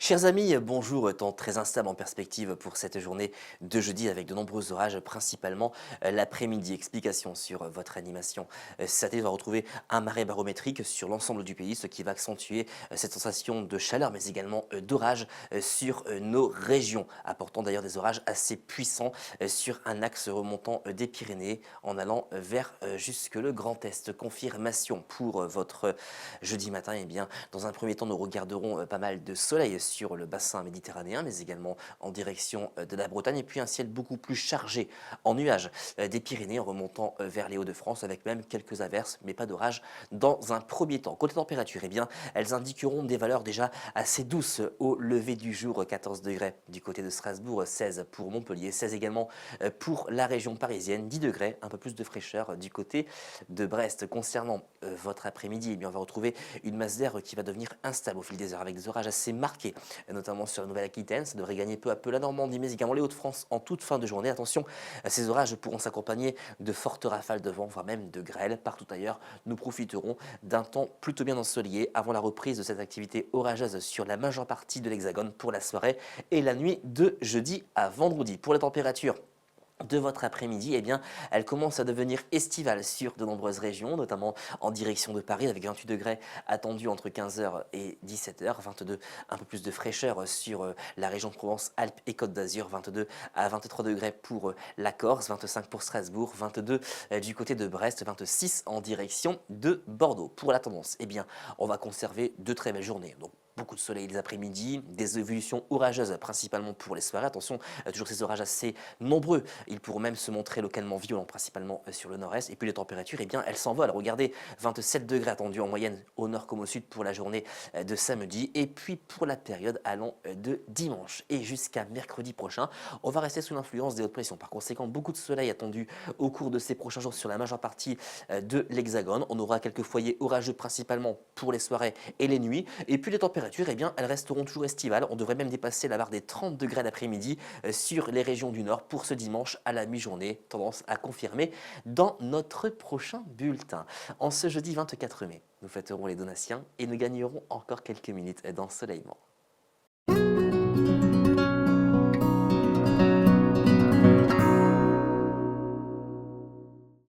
Chers amis, bonjour. Temps très instable en perspective pour cette journée de jeudi avec de nombreux orages, principalement l'après-midi. Explication sur votre animation. Satellite va retrouver un marais barométrique sur l'ensemble du pays, ce qui va accentuer cette sensation de chaleur, mais également d'orage sur nos régions, apportant d'ailleurs des orages assez puissants sur un axe remontant des Pyrénées en allant vers jusque le Grand Est. Confirmation pour votre jeudi matin, eh bien, dans un premier temps, nous regarderons pas mal de soleil sur le bassin méditerranéen, mais également en direction de la Bretagne, et puis un ciel beaucoup plus chargé en nuages des Pyrénées en remontant vers les Hauts-de-France, avec même quelques averses, mais pas d'orage dans un premier temps. Côté température, eh bien, elles indiqueront des valeurs déjà assez douces au lever du jour, 14 degrés du côté de Strasbourg, 16 pour Montpellier, 16 également pour la région parisienne, 10 degrés, un peu plus de fraîcheur du côté de Brest. Concernant votre après-midi, eh bien, on va retrouver une masse d'air qui va devenir instable au fil des heures avec des orages assez marqués, notamment sur la Nouvelle-Aquitaine. Ça devrait gagner peu à peu la Normandie, mais également les Hauts-de-France en toute fin de journée. Attention, ces orages pourront s'accompagner de fortes rafales de vent, voire même de grêle. Partout ailleurs, nous profiterons d'un temps plutôt bien ensoleillé avant la reprise de cette activité orageuse sur la majeure partie de l'Hexagone pour la soirée et la nuit de jeudi à vendredi. Pour les températures de votre après-midi, eh bien, elle commence à devenir estivale sur de nombreuses régions, notamment en direction de Paris, avec 28 degrés attendus entre 15 heures et 17 heures, 22, un peu plus de fraîcheur sur la région de Provence, Alpes et Côte d'Azur, 22 à 23 degrés pour la Corse, 25 pour Strasbourg, 22 du côté de Brest, 26 en direction de Bordeaux. Pour la tendance, eh bien, on va conserver de très belles journées. Donc, beaucoup de soleil les après-midi, des évolutions orageuses principalement pour les soirées. Attention, toujours ces orages assez nombreux. Ils pourront même se montrer localement violents, principalement sur le nord-est. Et puis les températures, eh bien, elles s'envolent. Regardez, 27 degrés attendus en moyenne au nord comme au sud pour la journée de samedi. Et puis pour la période allant de dimanche et jusqu'à mercredi prochain, on va rester sous l'influence des hautes pressions. Par conséquent, beaucoup de soleil attendu au cours de ces prochains jours sur la majeure partie de l'Hexagone. On aura quelques foyers orageux principalement pour les soirées et les nuits. Et puis les températures, eh bien, elles resteront toujours estivales. On devrait même dépasser la barre des 30 degrés l'après-midi sur les régions du nord pour ce dimanche à la mi-journée. Tendance à confirmer dans notre prochain bulletin. En ce jeudi 24 mai, nous fêterons les Donatiens et nous gagnerons encore quelques minutes d'ensoleillement.